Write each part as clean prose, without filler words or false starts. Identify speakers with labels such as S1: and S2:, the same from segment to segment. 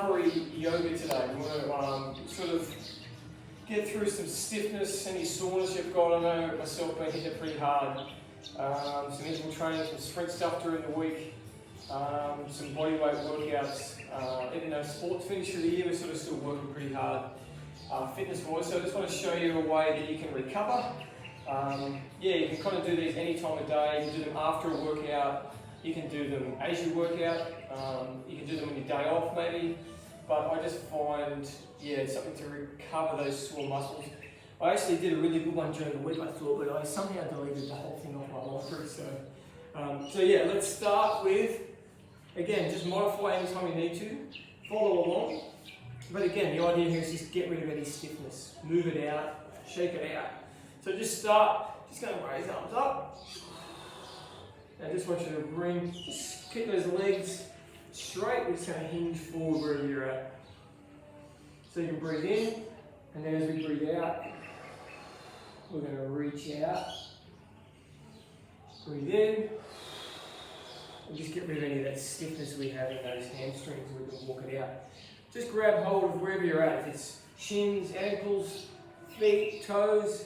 S1: recovery yoga today. We want to sort of get through some stiffness, any soreness you've got. I know myself been hitting it pretty hard. Some interval training, some sprint stuff during the week, some bodyweight workouts. Even though sports finished for the year, we're sort of still working pretty hard fitness-wise. So I just want to show you a way that you can recover. You can kind of do these any time of day. You can do them after a workout. You can do them as you work out. You can do them on your day off maybe. But I just find, it's something to recover those sore muscles. I actually did a really good one during the week, I thought, but I somehow deleted the whole thing off my library. So let's start with, again, just modify anytime you need to. Follow along. But again, the idea here is just get rid of any stiffness. Move it out, shake it out. So just start, just going to raise arms up. And I just want you to just keep those legs straight. We're just going to hinge forward wherever you're at. So you can breathe in, and then as we breathe out, we're going to reach out. Breathe in, and just get rid of any of that stiffness we have in those hamstrings. We can walk it out. Just grab hold of wherever you're at. If it's shins, ankles, feet, toes,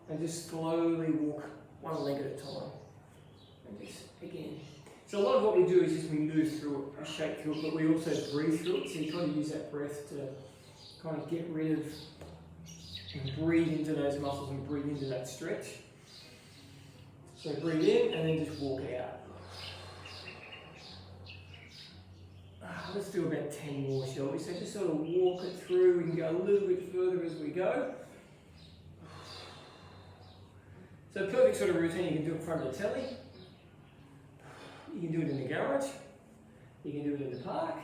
S1: and just slowly walk one leg at a time. And just again. So a lot of what we do is just we move through it, we shake through it, but we also breathe through it. So you try to use that breath to kind of get rid of and breathe into those muscles and breathe into that stretch. So breathe in and then just walk out. Let's do about 10 more, shall we? So just sort of walk it through. We can go a little bit further as we go. So perfect sort of routine. You can do it in front of the telly. You can do it in the garage. You can do it in the park.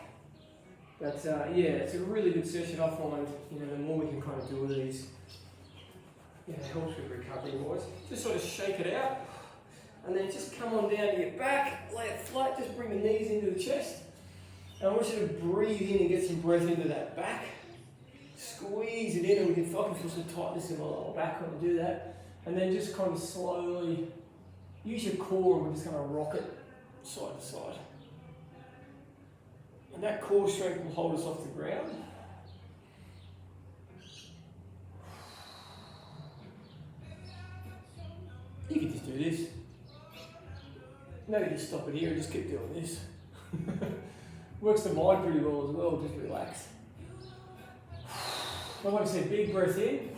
S1: But it's a really good session. I find, the more we can kind of do of these, it helps with recovery wise. Just sort of shake it out. And then just come on down to your back, lay it flat, just bring the knees into the chest. And I want you to breathe in and get some breath into that back. Squeeze it in, and I can feel some tightness in my lower back when I do that. And then just kind of slowly use your core, and we're just going to rock it side to side. And that core strength will hold us off the ground. You can just do this. Maybe just stop it here and just keep doing this. Works the mind pretty well as well, just relax. But like I said, big breath in,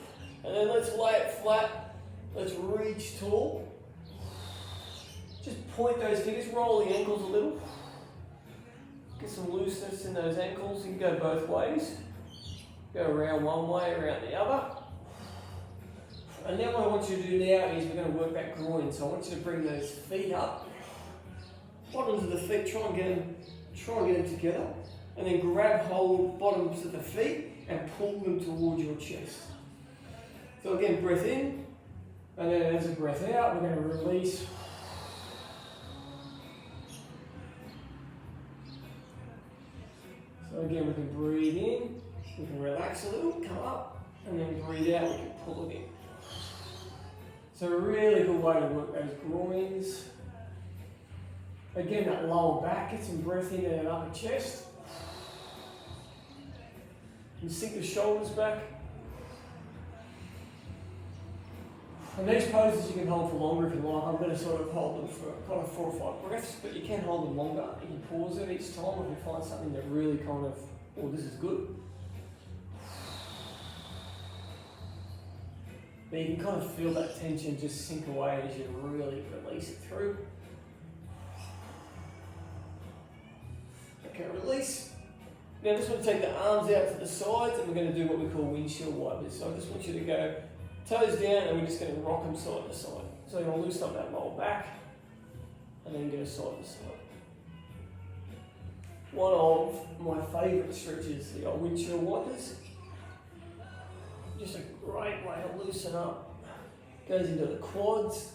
S1: and then let's lay it flat. Let's reach tall. Just point those fingers, roll the ankles a little. Get some looseness in those ankles. You can go both ways. Go around one way, around the other. And then what I want you to do now is we're going to work that groin. So I want you to bring those feet up. Bottoms of the feet, try and get them together. And then grab hold bottoms of the feet and pull them towards your chest. So again, breath in. And then as a breath out, we're going to release. So again, we can breathe in, we can relax a little, come up, and then breathe out, we can pull it in. So a really good way to work those groins. Again, that lower back, get some breath into that upper chest. And sink the shoulders back. And these poses you can hold for longer if you like. I'm going to sort of hold them for kind of 4 or 5 breaths, but you can hold them longer. You can pause it each time if you find something that really kind of, this is good. But you can kind of feel that tension just sink away as you really release it through. Okay, release. Now I just want to take the arms out to the sides, and we're going to do what we call windshield wipers. So I just want you to go toes down, and we're just going to rock them side to side. So you're going to loosen up that lower back, and then go side to side. One of my favourite stretches, the old windshield wipers. Just a great way to loosen up. Goes into the quads.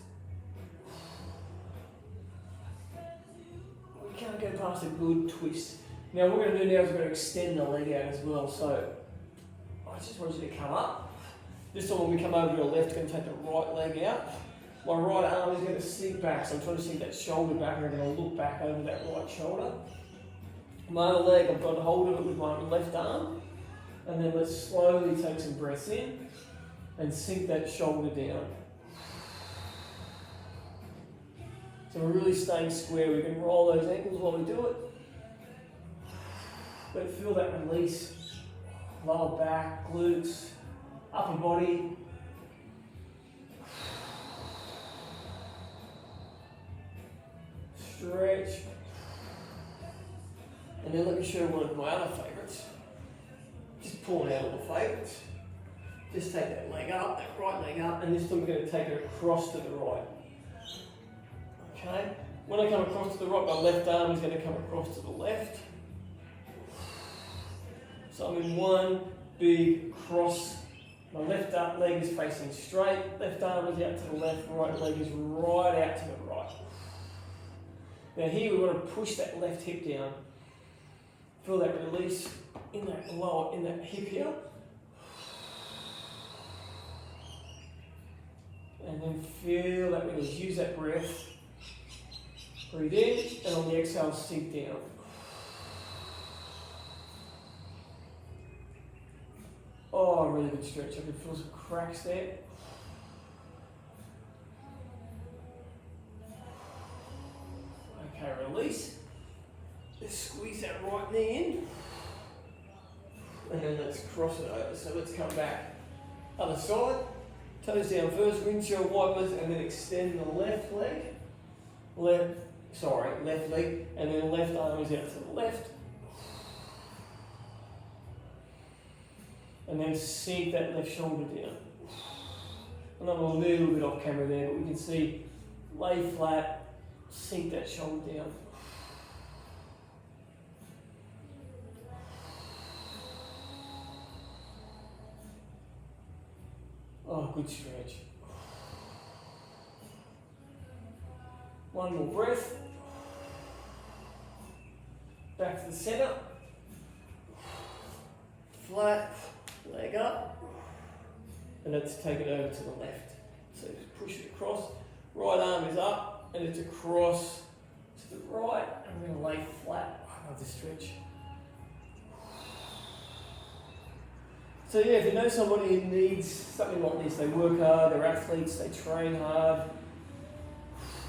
S1: We can't go past a good twist. Now what we're going to do now is we're going to extend the leg out as well. So I just want you to come up. This time when we come over to the left, I'm going to take the right leg out. My right arm is going to sink back, so I'm trying to sink that shoulder back, and I'm going to look back over that right shoulder. My other leg, I've got hold of it with my left arm. And then let's slowly take some breaths in and sink that shoulder down. So we're really staying square. We can roll those ankles while we do it. But feel that release. Lower back, glutes, upper body. Stretch. And then let me show you one of my other favourites. Just pulling out all the favourites. Just take that leg up, that right leg up, and this time we're going to take it across to the right. Okay? When I come across to the right, my left arm is going to come across to the left. So I'm in one big cross. My left leg is facing straight, left arm is out to the left, right leg is right out to the right. Now here we want to push that left hip down. Feel that release in that lower, in that hip here. And then feel that release. Use that breath. Breathe in, and on the exhale, sink down. Oh, really good stretch. I can feel some cracks there. Okay, release. Let's squeeze that right knee in. And then let's cross it over. So let's come back. Other side. Toes down first, windshield wipers, and then extend the left leg. Left leg. And then left arm is out to the left. And then sink that left shoulder down. And I'm a little bit off camera there, but we can see lay flat, sink that shoulder down. Oh, good stretch. One more breath. Back to the center. Flat, leg up. And let's take it over to the left. So just push it across. Right arm is up and it's across to the right. And we're going to lay flat. I love this stretch. So yeah, if you know somebody who needs something like this, they work hard, they're athletes, they train hard,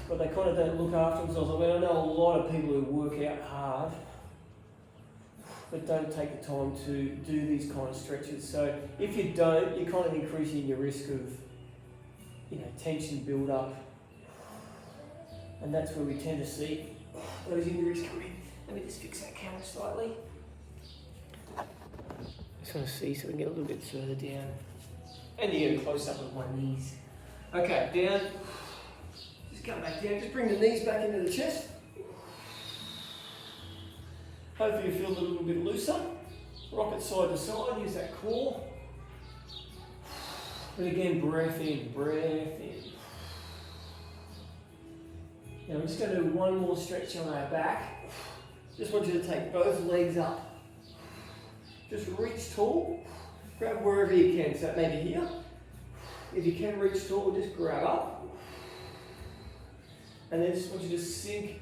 S1: but they kind of don't look after themselves. I mean, I know a lot of people who work out hard, but don't take the time to do these kind of stretches. So if you don't, you're kind of increasing your risk of, tension build up. And that's where we tend to see those injuries come in. Let me just fix that camera slightly. Just want to see so we can get a little bit further down. And you get a close up of my knees. Okay, down. Just come back down. Just bring the knees back into the chest. Hopefully you feel a little bit looser. Rock it side to side. Use that core. And again, breath in, breath in. Now we're just going to do one more stretch on our back. Just want you to take both legs up. Just reach tall, grab wherever you can, so maybe here. If you can reach tall, just grab up. And then just want you to sink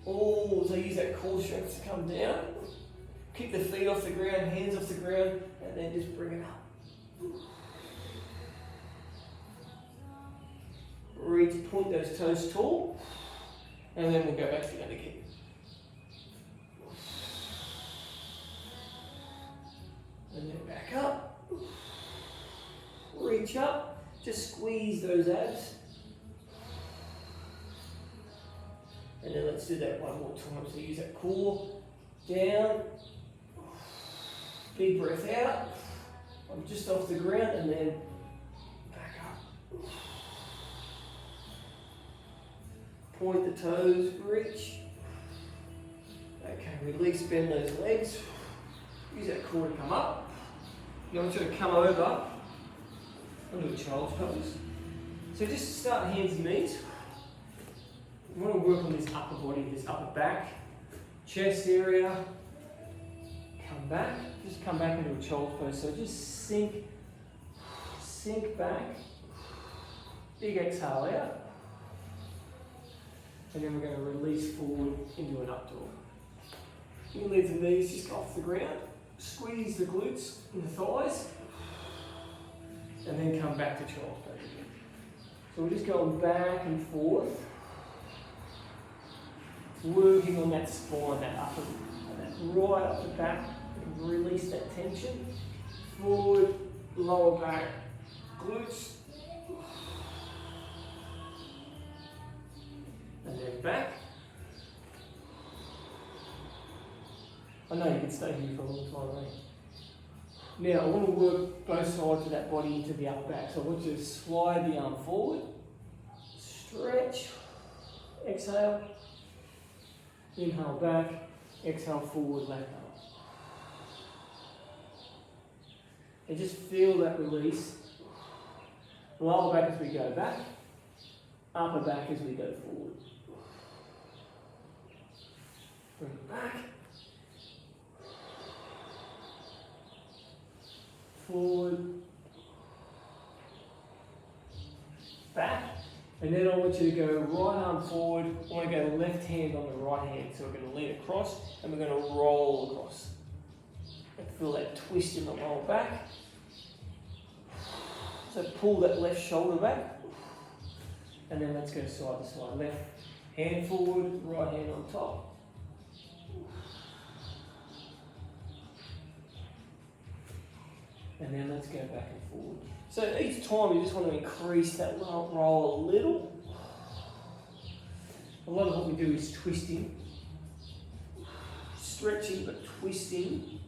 S1: all, so use that core strength to come down. Kick the feet off the ground, hands off the ground, and then just bring it up. Reach, point those toes tall, and then we'll go back down again. And then back up, reach up, just squeeze those abs. And then let's do that one more time. So use that core, down, big breath out. I'm just off the ground and then back up. Point the toes, reach. Okay, release, bend those legs. Use that core to come up. You want you to come over onto a child's pose. So just start hands and knees. You want to work on this upper body, this upper back, chest area. Come back. Just come back into a child's pose. So just sink back. Big exhale out. And then we're going to release forward into an up dog. You can leave the knees just off the ground, squeeze the glutes and the thighs, and then come back to child's pose again. So we're just going back and forth, working on that spine, that upper, that right up the back. Release that tension. Forward, lower back, glutes, and then back. I know you can stay here for a long time, right? Now I want to work both sides of that body into the upper back. So I want you to slide the arm forward, stretch, exhale, inhale back, exhale forward, left arm. And just feel that release. Lower back as we go back, upper back as we go forward. Bring it back. Forward. Back. And then I want you to go right arm forward. I want to go left hand on the right hand. So we're going to lean across and we're going to roll across. And feel that twist in the lower back. So pull that left shoulder back. And then let's go side to side. Left hand forward, right hand on top. And then let's go back and forward. So each time you just want to increase that roll a little. A lot of what we do is twisting. Stretching but twisting.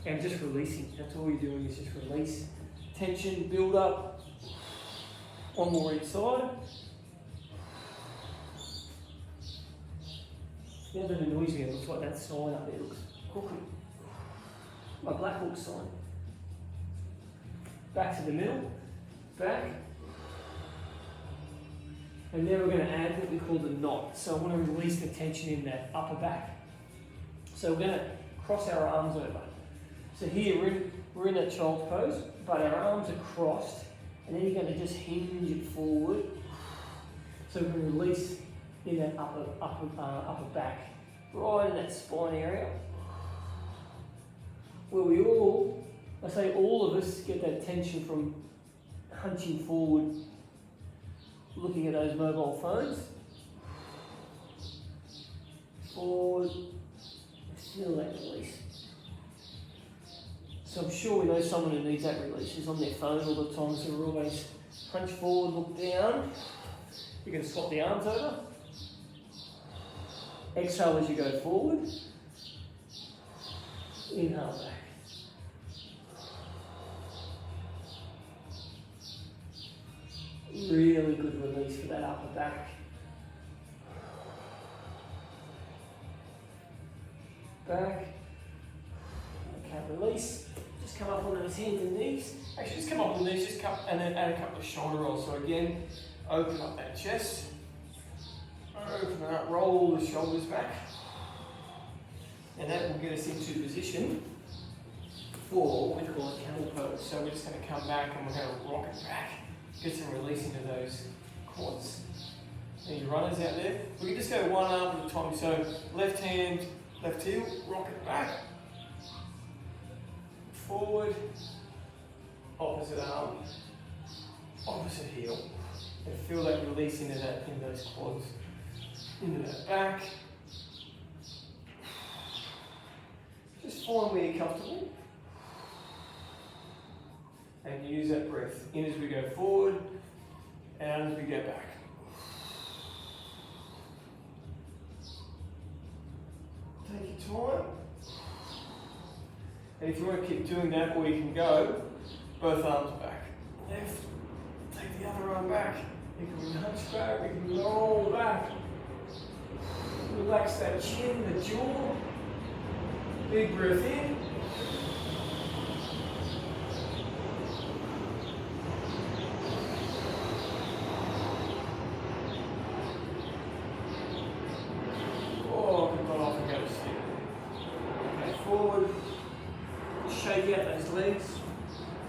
S1: And just releasing. That's all you're doing is just release. Tension, build up. One more each side. The other annoys me, it looks like that sign up there looks crooked. My Black Hawk sign. Back to the middle. Back. And then we're going to add what we call the knot. So I want to release the tension in that upper back. So we're going to cross our arms over. So here we're in that child's pose, but our arms are crossed, and then you're going to just hinge it forward. So we can release in that upper back, right in that spine area, where we all, I say all of us, get that tension from hunching forward, looking at those mobile phones. Forward, feel that release. So I'm sure we know someone who needs that release, who's on their phone all the time, so we're always hunch forward, look down. You're going to swap the arms over. Exhale as you go forward. Inhale back. Really good release for that upper back. Back. Okay, release. Just come up on those hands and knees. Actually, just come up on the knees, just come, and then add a couple of shoulder rolls. So again, open up that chest. Open it up, roll the shoulders back. And that will get us into position for what we call a camel pose. So we're just going to come back and we're going to rock it back. Get some release into those quads. Any runners out there? We can just go one arm at a time. So left hand, left heel, rock it back. Forward, opposite arm, opposite heel. And feel that release into that, in those quads. Into that back. Just find where you're comfortable. And use that breath in as we go forward, out as we go back. Take your time. And if you want to keep doing that, or you can go both arms back. Left, take the other arm back. You can hunch back, you can roll back. Relax that chin, the jaw. Big breath in. Oh, good one off and go to sleep. Okay, forward. Shake out those legs.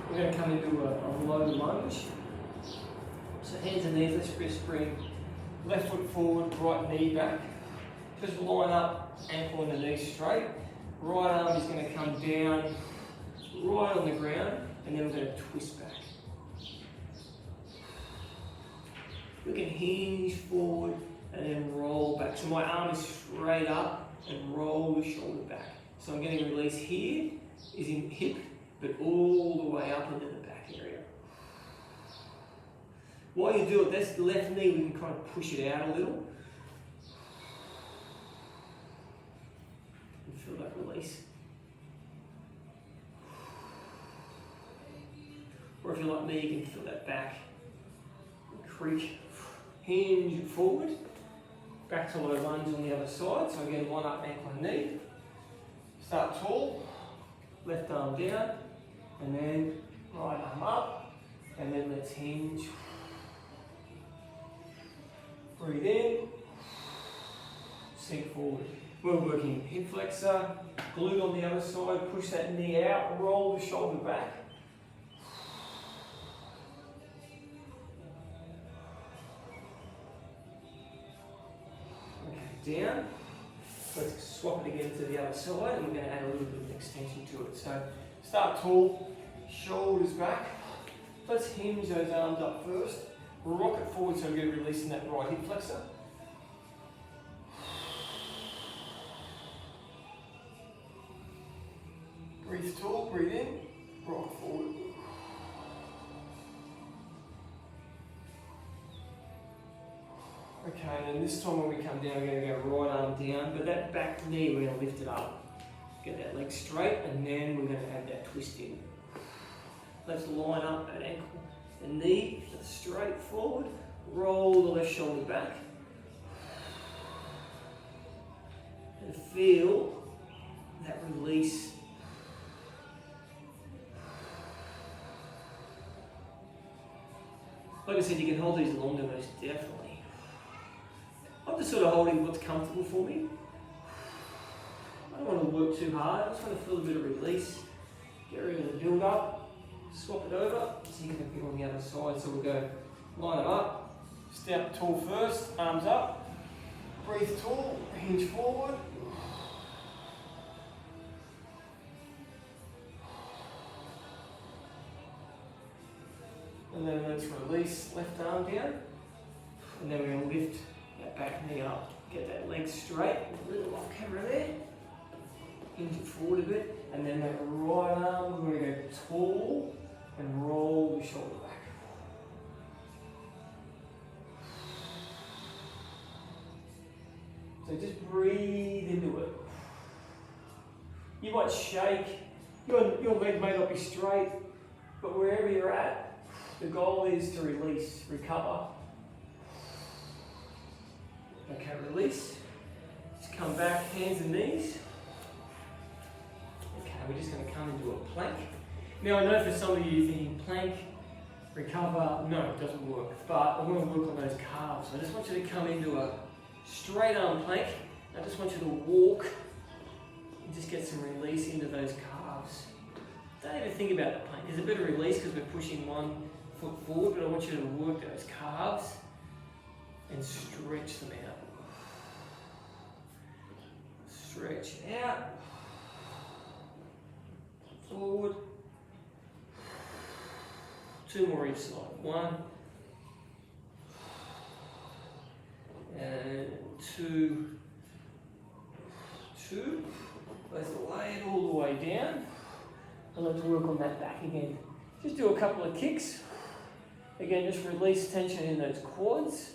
S1: We're going to come into a low lunge. So hands and knees, let's just bring left foot forward, right knee back. just line up, ankle and the knee straight. Right arm is going to come down, right on the ground, and then we're going to twist back. We can hinge forward and then roll back. So my arm is straight up and roll the shoulder back. So I'm getting release here, is in hip, but all the way up into the back area. While you do it, that's the left knee, we can kind of push it out a little. And feel that release. Or if you're like me, you can feel that back. Creak, hinge forward. Back to low lunge on the other side. So again, line up ankle and knee. Start tall, left arm down, and then right arm up, and then let's hinge. Breathe in, sink forward. We're working hip flexor, glute on the other side, push that knee out, roll the shoulder back. Okay, down. Let's swap it again to the other side, and we're going to add a little bit of extension to it. So start tall, shoulders back. Let's hinge those arms up first. Rock it forward so I'm going to release in that right hip flexor. Breathe tall, breathe in, rock forward. Okay, and then this time when we come down, we're going to go right arm down, but that back knee, we're going to lift it up. Get that leg straight, and then we're going to add that twist in. Let's line up that ankle. The knee straight forward, roll the left shoulder back, and feel that release. Like I said, you can hold these longer, most definitely. I'm just sort of holding what's comfortable for me. I don't want to work too hard, I just want to feel a bit of release, get rid of the build up. Swap it over, so you can feel on the other side. So we'll go line it up, step tall first, arms up, breathe tall, hinge forward. And then let's release left arm down. And then we're going to lift that back knee up, get that leg straight, a little off camera there. Hinge it forward a bit, and then that right arm, we're going to go tall and roll the shoulder back. So just breathe into it. You might shake, your leg may not be straight, but wherever you're at, the goal is to release, recover. Okay, release. Just come back, hands and knees. We're just going to come into a plank. Now I know for some of you thinking plank, recover, no, it doesn't work. But I want to work on those calves. I just want you to come into a straight arm plank. I just want you to walk and just get some release into those calves. Don't even think about the plank. There's a bit of release because we're pushing one foot forward, but I want you to work those calves and stretch them out. Stretch out. Forward. Two more each side. One. And two. Let's lay it all the way down. And let's work on that back again. Just do a couple of kicks. Again, just release tension in those quads.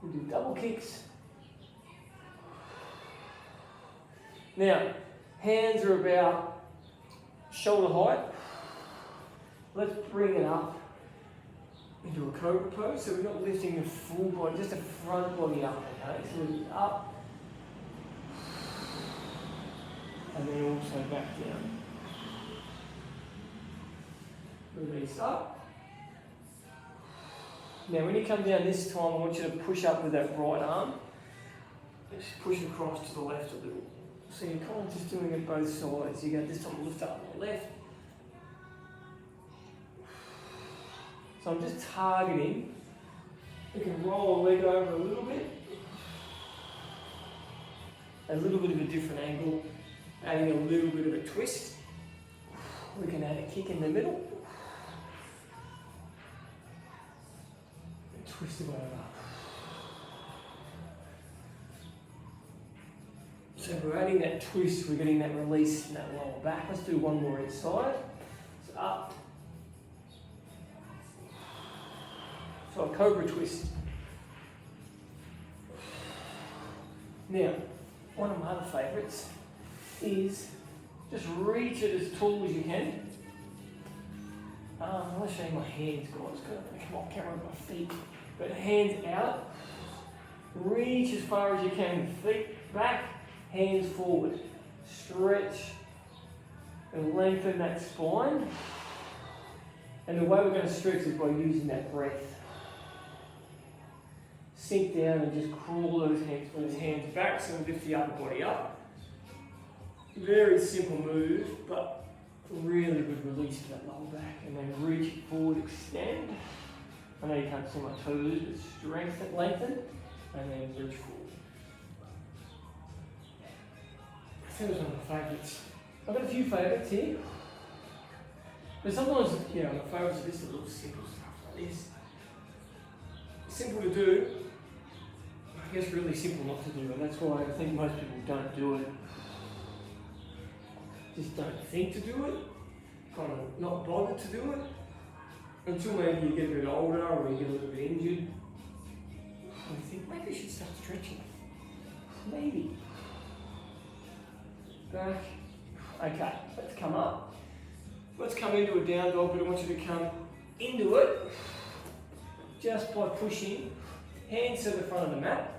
S1: We'll do double kicks. Now, hands are about shoulder height. Let's bring it up into a cobra pose. So we're not lifting the full body, just the front body up, okay? So we're up. And then also back down. Release up. Now when you come down this time, I want you to push up with that right arm. Just push across to the left a little. So you're kind of just doing it both sides. You go this time, lift up on the left. So I'm just targeting. You can roll a leg over a little bit. a little bit of a different angle, adding a little bit of a twist. We can add a kick in the middle. And twist it over. So we're adding that twist, we're getting that release in that lower back. Let's do one more each side. So up. So a cobra twist. Now, one of my other favourites is just reach it as tall as you can. I want to show you my hands, guys. Come on, camera on my feet. But hands out. Reach as far as you can. Feet back, hands forward. Stretch and lengthen that spine. And the way we're going to stretch is by using that breath. Sink down and just crawl those hands back so we lift the upper body up. Very simple move, but really good release to that lower back. And then reach it forward, extend. I know you can't see my toes, but strengthen, lengthen, and then reach forward. I think it was one of my favourites. I've got a few favourites here. But sometimes, you know, my favourites are just a little simple stuff like this. Simple to do, I guess really simple not to do, and that's why I think most people don't do it. Just don't think to do it, kind of not bothered to do it, until maybe you get a bit older or you get a little bit injured. And you think, maybe I should start stretching. Maybe. Back. Okay, let's come up. Let's come into a down dog, but I want you to come into it just by pushing hands to the front of the mat.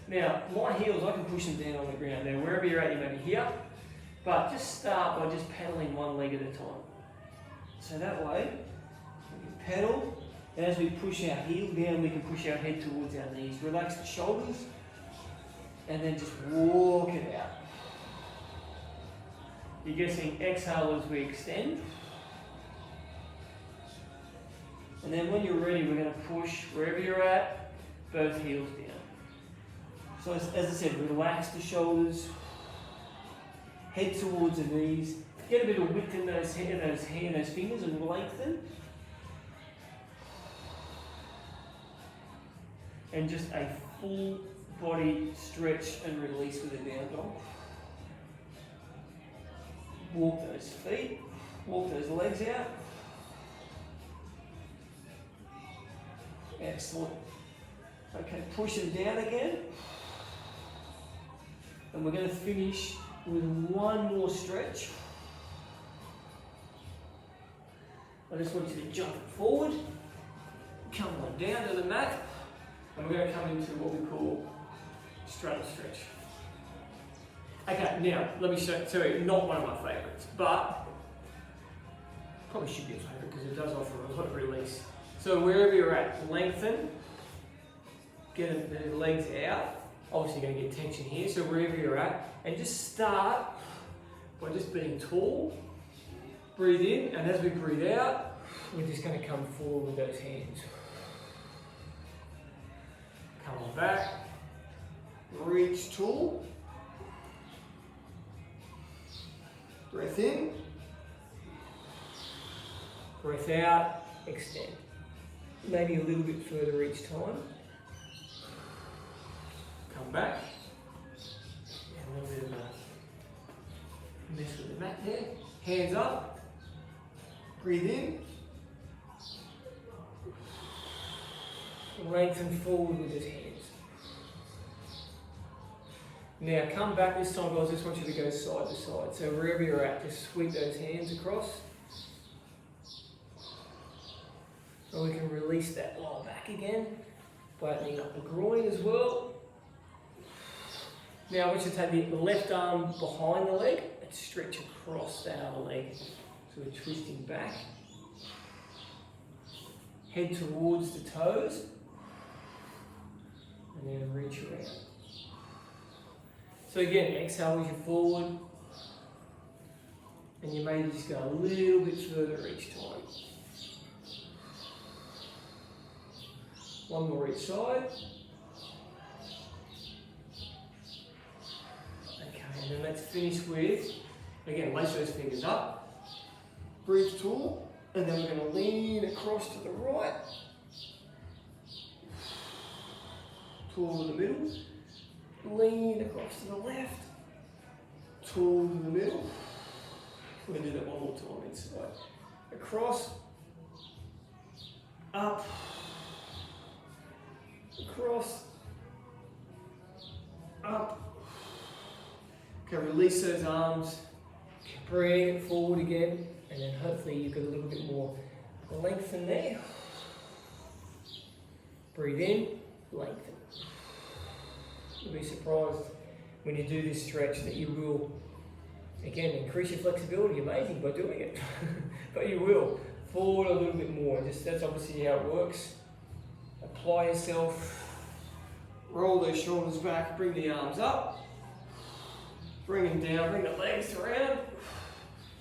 S1: Now, my heels, I can push them down on the ground. Now, wherever you're at, you may be here, but just start by just pedaling one leg at a time. So that way, we can pedal, and as we push our heel down, we can push our head towards our knees. Relax the shoulders, and then just walk it out. You're guessing exhale as we extend. And then when you're ready, we're going to push wherever you're at, both heels down. So as I said, relax the shoulders, head towards the knees, get a bit of width in those fingers and lengthen. And just a full body stretch and release with a down dog. Walk those feet, walk those legs out. Excellent. Okay, push them down again. And we're going to finish with one more stretch. I just want you to jump forward, come on down to the mat, and we're going to come into what we call straddle stretch. Okay, now let me tell you, not one of my favourites, but probably should be a favourite because it does offer a lot of release. So wherever you're at, lengthen, get the legs out. Obviously you're going to get tension here, so wherever you're at, and just start by just being tall. Breathe in, and as we breathe out, we're just going to come forward with those hands. Come on back, reach tall. Breath in, breath out, extend. Maybe a little bit further each time. Come back. And a little bit of a mess with the mat there. Hands up. Breathe in. Lengthen forward with his hands. Now come back this time, guys. I just want you to go side to side. So wherever you're at, just sweep those hands across. And we can release that lower back again, flattening up the groin as well. Now I want you to take the left arm behind the leg and stretch across that other leg. So we're twisting back. Head towards the toes. And then reach around. So again, exhale as you forward. And you may just go a little bit further each time. One more each side. And then let's finish with, again, lace those fingers up, breathe tall, and then we're going to lean across to the right, tall to the middle, lean across to the left, tall to the middle. We're going to do that one more time inside. Across, up, across, up. Okay, release those arms, bring it forward again, and then hopefully you've got a little bit more lengthen there. Breathe in, lengthen. You'll be surprised when you do this stretch that you will, again, increase your flexibility. Amazing by doing it, but you will forward a little bit more. Just that's obviously how it works. Apply yourself, roll those shoulders back, bring the arms up, bring them down, bring the legs around,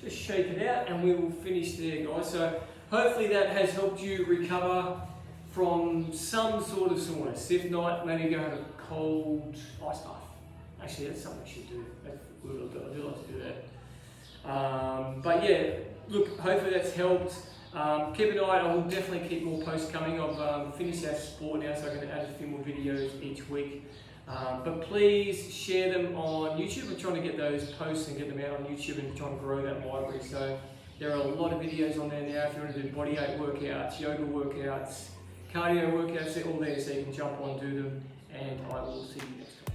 S1: just shake it out, and we will finish there, guys. So hopefully that has helped you recover from some sort of soreness. If not, maybe go have a cold ice bath. Actually, that's something I should do. I do like to do that. But yeah, look, hopefully that's helped. Keep an eye. I will definitely keep more posts coming. I've finished our sport now, so I'm going to add a few more videos each week. But please share them on YouTube. I'm trying to get those posts and get them out on YouTube and trying to grow that library. So there are a lot of videos on there now. If you want to do body weight workouts, yoga workouts, cardio workouts, they're all there, so you can jump on, do them, and I will see you next time.